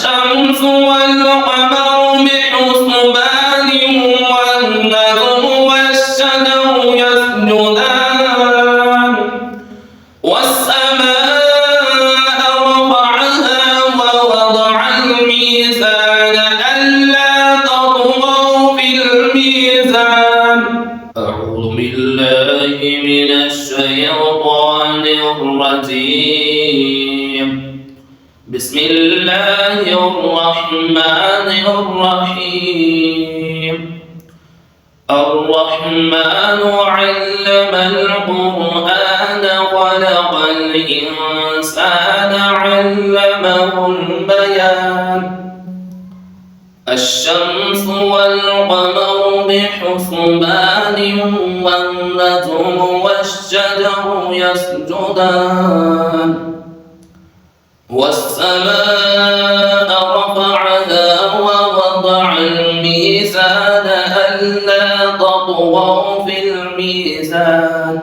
والشمس والقمر بحسبان والنجم والشجر يسجدان والسماء رفعها ووضع الميزان ألا تطغوا في الميزان. أعوذ بالله من الشيطان الرجيم. بسم الله الرحمن الرحيم. الرحمن علم القرآن خلق الإنسان علمه البيان. الشمس والقمر بحسبان والنجم والشجر يسجدان والسماء رفعها ووضع الميزان ألا تطغوا في الميزان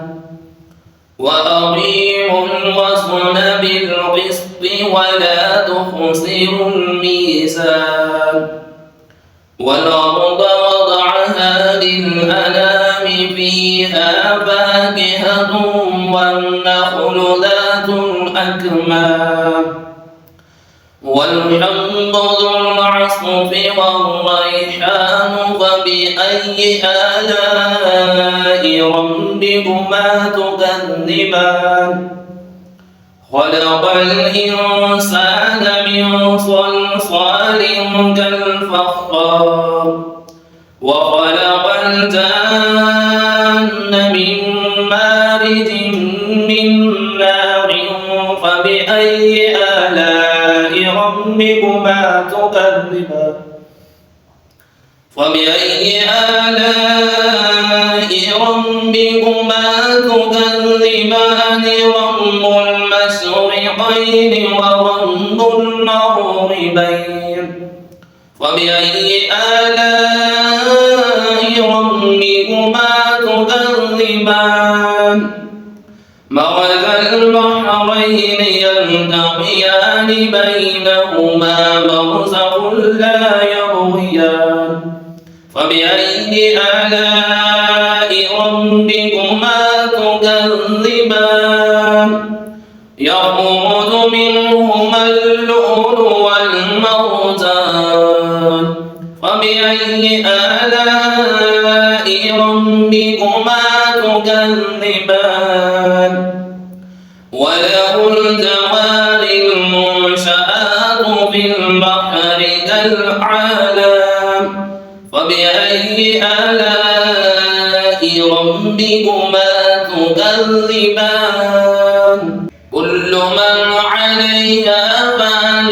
وأقيموا الوزن بالقسط ولا تخسروا الميزان. والأرض وضعها للأنام فيها فاكهة والنخل ذات الأكمام والحب ذو العصف والريحان فبأي آلاء ربكما تكذبان. خلق الإنسان من صلصال كالفخار وخلق الجن من مارج من نار فبأي آلاء ربكما تكذبان. فبأي آلاء ربكما تكذبان. رب المشرقين ورب المغربين. فبأي آلاء ربكما تكذبان. مرج البحرين يلتقيان بينهما برزخ لا يبغيان. فبأي آلاء ربكما تكذبان. يخرج منهما اللؤلؤ والمرجان. فبأي آلاء ربكما تكذبان. وله الجوار المنشآت في البحر كالأعلام. فبأي آلاء ربكما تكذبان. كل من عليها فان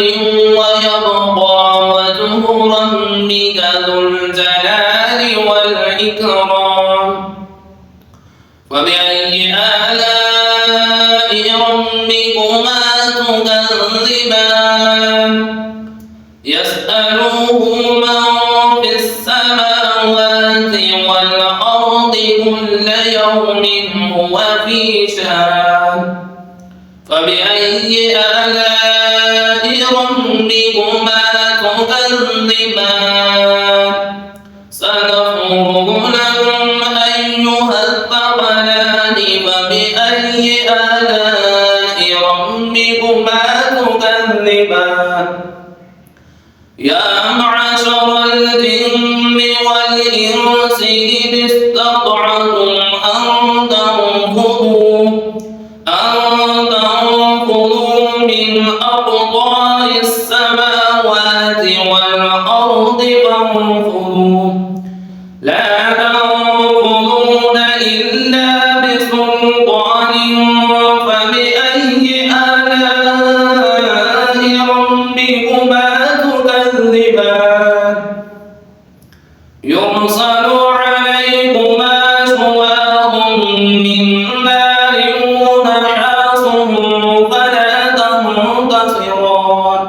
ويبقى وجه ربك ذو الجلال والإكرام. فبأي آلاء ربكما تكذبان. يسأله من في السماوات والأرض كل يوم هو في شأن. فبأي آلاء ربكما تكذبان. سنفرغ لكم أيها الثقلان. فبأي آلاء ربكما تكذبان. يا معشر الجن والإنس إن استطعتم أن تنفذوا من أقطار السماوات والأرض فانفذوا. لا تنفذون إلا بسلطان. فبأي آلاء ربكما تكذبان. يرسل عليكما شواظ من نار ونحاس فلا تنتصران.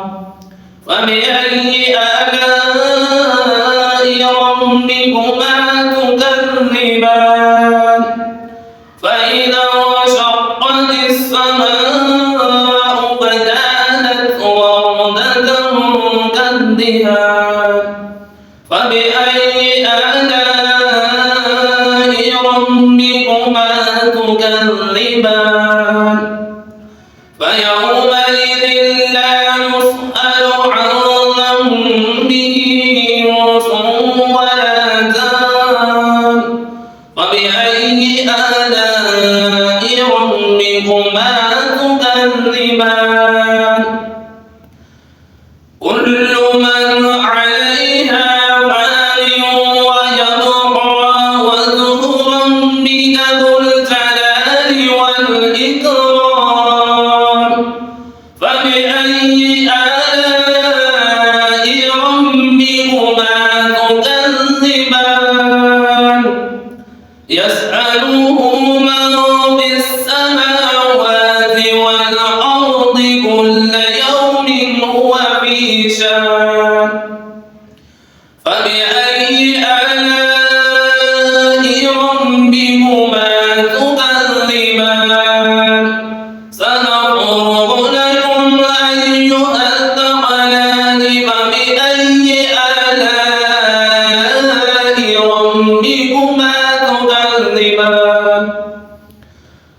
فبأي آلاء ربكما تكذبان. فإذا انشقت السماء فكانت وردة الدهان فبأي آلاء ربكما تكذبان فيومئذ لا يسأل عن ذنبه إنس ولا جان فبأي آلاء ربكما تكذبان كل من عليها فان ويبقى وجه ربك ذو الجلال والإكرام فبأي آلاء ربكما تكذبان يسأله من في السماوات والأرض كل يوم هو في شان فبأي آلاء ربكما تكذبان سنفرغ لكم أيها الثقلان فبأي آلاء ربكما تكذبان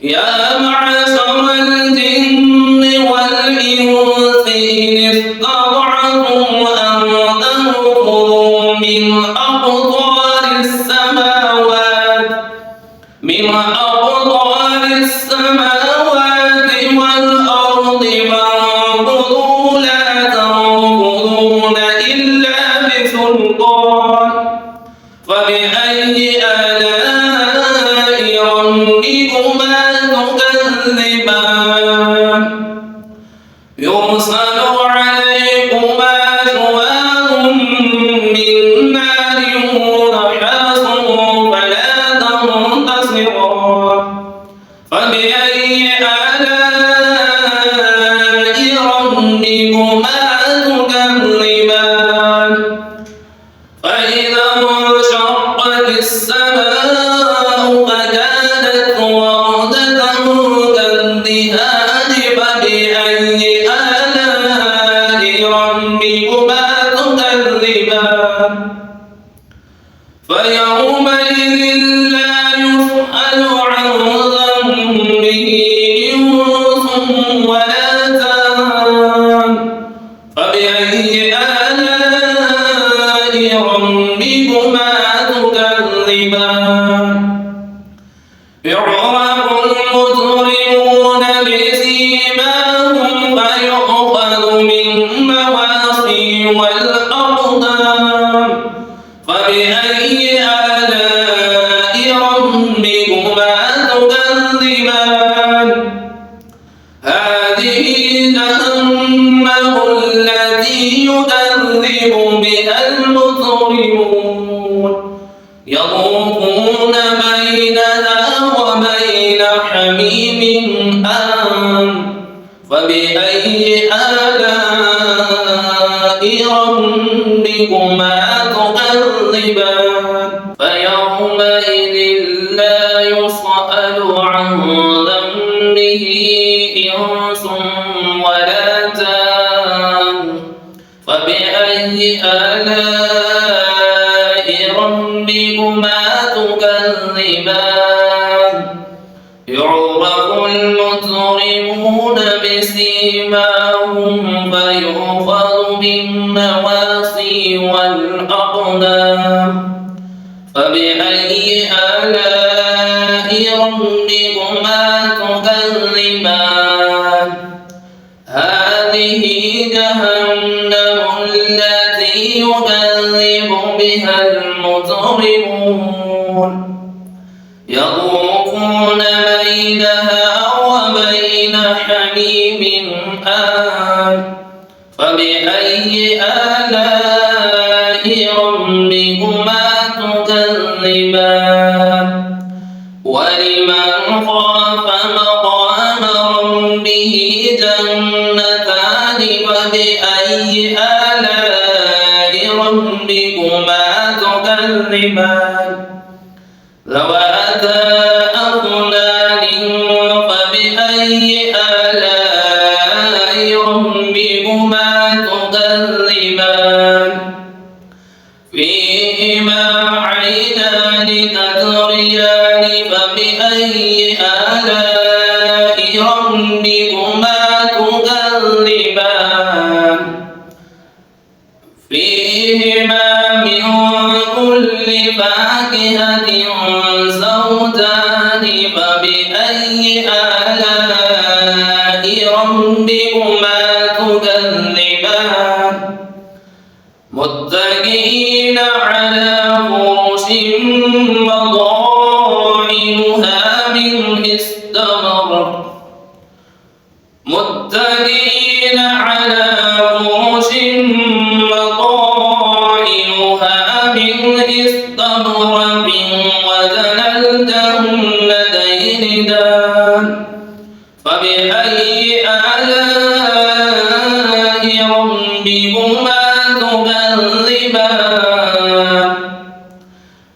يا معشر الجن والإنس إن استطعتم أن تنفذوا من أقطار السماوات والأرض فانفذوا لا تنفذون إلا بسلطان فبأي آلاء ربكما تكذبان يرسل عليكما شواظ من نار ونحاس فلا تنتصران فبأي آلاء ربكما تكذبان فإذا انشقت السماء فكانت وردة كالدهان فبأي آلاء ربكما تكذبان فيومئذ لا يسأل عن ذنبه إنس ولا جان فبأي آلاء ربكما تكذبان يعرف المجرمون بسيماهم فيؤخذ بالنواصي والأقدام فبأي آلاء ربكما تكذبان هذه جهنم التي يكذب بها المجرمون يطوفون بينها وبين حميم آن فبأي آلاء ربكما تكذبان فيومئذ لا يسأل عن ذنبه إنس ولا جان فبأي آلاء ربكما تكذبان يعرف المجرمون بسيماهم فيؤخذ بالنواصي والأقدام فبأي آلاء ربكما تكذبان هذه جهنم التي يكذب بها المجرمون يطوفون بينها وبين حميم آن فبأي آلاء ربكما تكذبان ولمن خاف مقام ربه جنتان فبأي آلاء ربكما تكذبان ذواتا أفنان فبأي آلاء ربكما تكذبان كل فاكهة زوجان فبأي آلاء ربكما تكذبان متكئين على فرش مضاعفها من استبرق متكئين على فرش مضاعفها من استبرق وجنى الجنتين دان فبأي آلاء ربكما تكذبان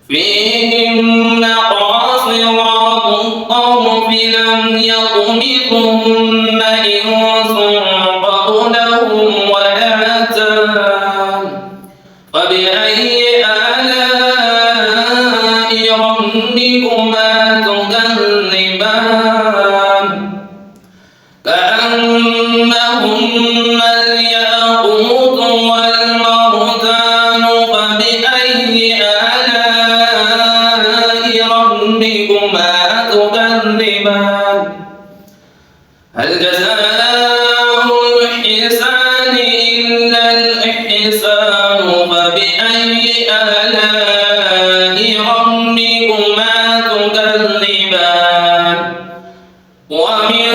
فيهن قاصرات الطرف لم يطمثهن إنس قبلهم ولا جان فبأي آلاء ربكما تكذبان كأنهن الياقوت والمرجان فبأي آلاء ربكما تكذبان هل جزاء الإحسان إلا الإحسان فبأي آلاء ربكما تكذبان ومن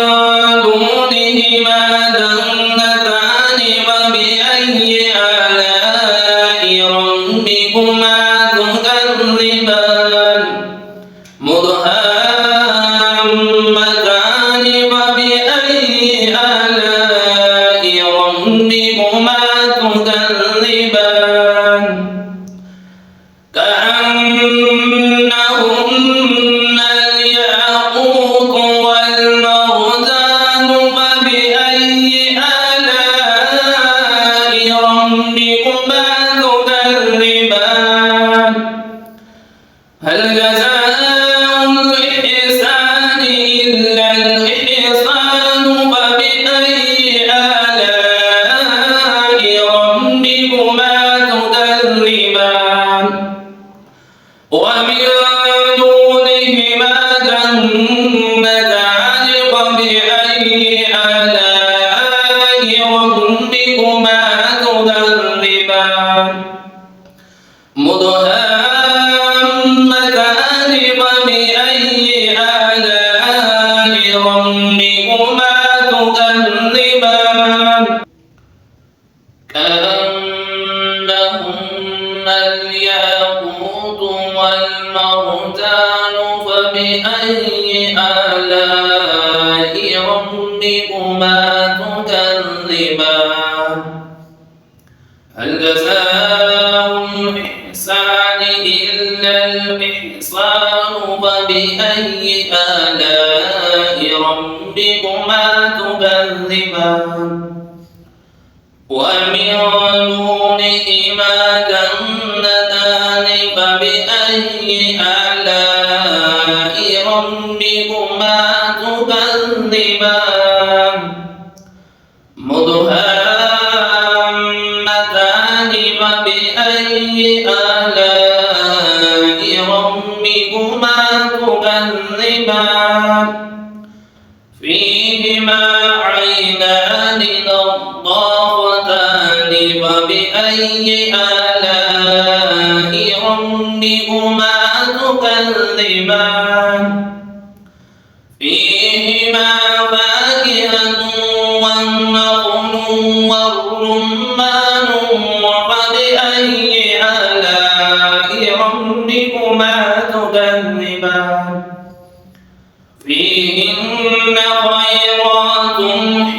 دونهما جنتان فبأي آلاء ربكما تكذبان مدهامتان فبأي آلاء ربكما تكذبان كأنهن الياقوت والمرجان فبأي آلاء ربكما تكذبان هل جزاء الإحسان إلا الإحسان فبأي آلاء ربكما تكذبان ومن دونهما جنتان فبأي آلاء ربكما تكذبان مدهامتان فبأي آلاء ربكما تكذبان كأنهن الياقوت والمرجان فبأي آلاء ربكما تكذبان هل جزاء الإحسان إلا الإحسان فبأي آلاء ربكما تكذبان ومن دونهما جنتان فبأي آلاء ربكما تكذبان مدهامتان فبأي آلاء ربكما تكذبان فيهما عينان نضاختان فبأي آلاء ربكما تكذبان فيهما فاكهة والنخل والرمان فبأي آلاء ربكما تكذبان فيهن خيرات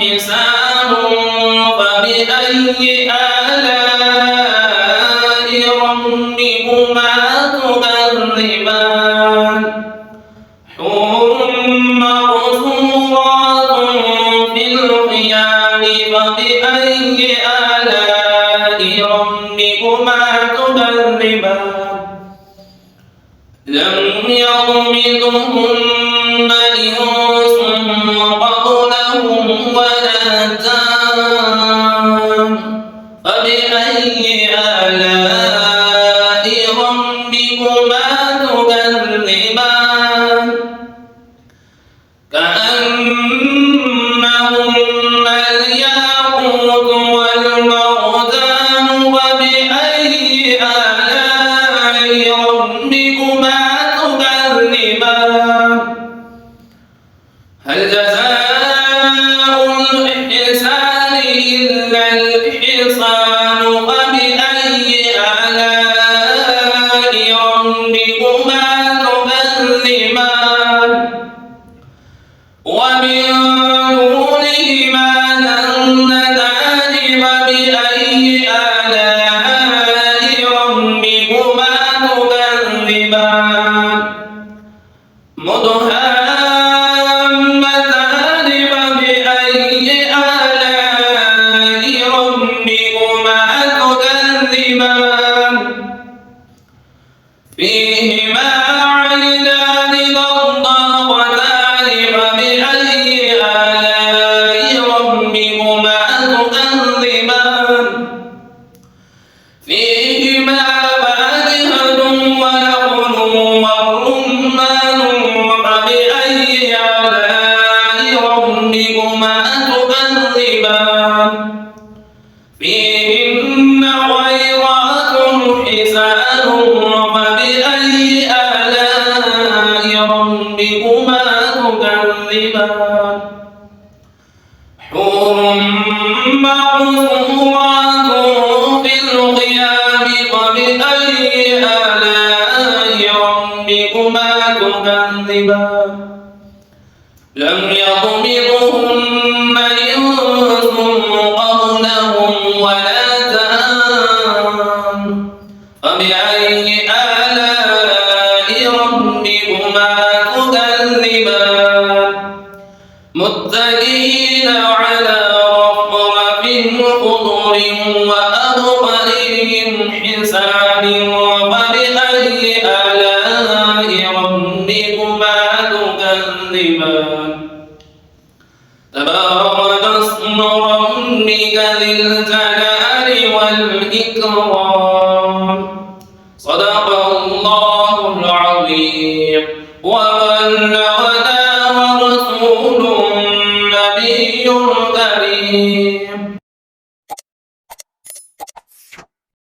حسان فبأي آلاء ربكما تكذبان حور مقصورات في الخيام فبأي آلاء ربكما تكذبان لم يطمثهن إنس قبلهم ولا جان فبأي آلاء ربكما فبأي آلاء ربكما تكذبان ومن دونهما جنتان فبأي آلاء ربكما تكذبان مدهامتان فبأي آلاء ربكما تكذبان فيهما عينان نضاختان فبأي آلاء ربكما تكذبان فيهما فاكهة ونخل ورمان فبأي آلاء ربكما تكذبان فيهن خيرات حسان فبأي آلاء ربكما تكذبان حور مقصورات في الخيام فبأي آلاء ربكما تكذبان لم يطمثهن إنس قبلهم ولا جان فبأي آلاء ربكما تكذبان متكئين على رفرف خضر وأبقر حسان فبأي آلاء ربكما تكذبان تبارك اسم ربك ذي الجلال والإكرام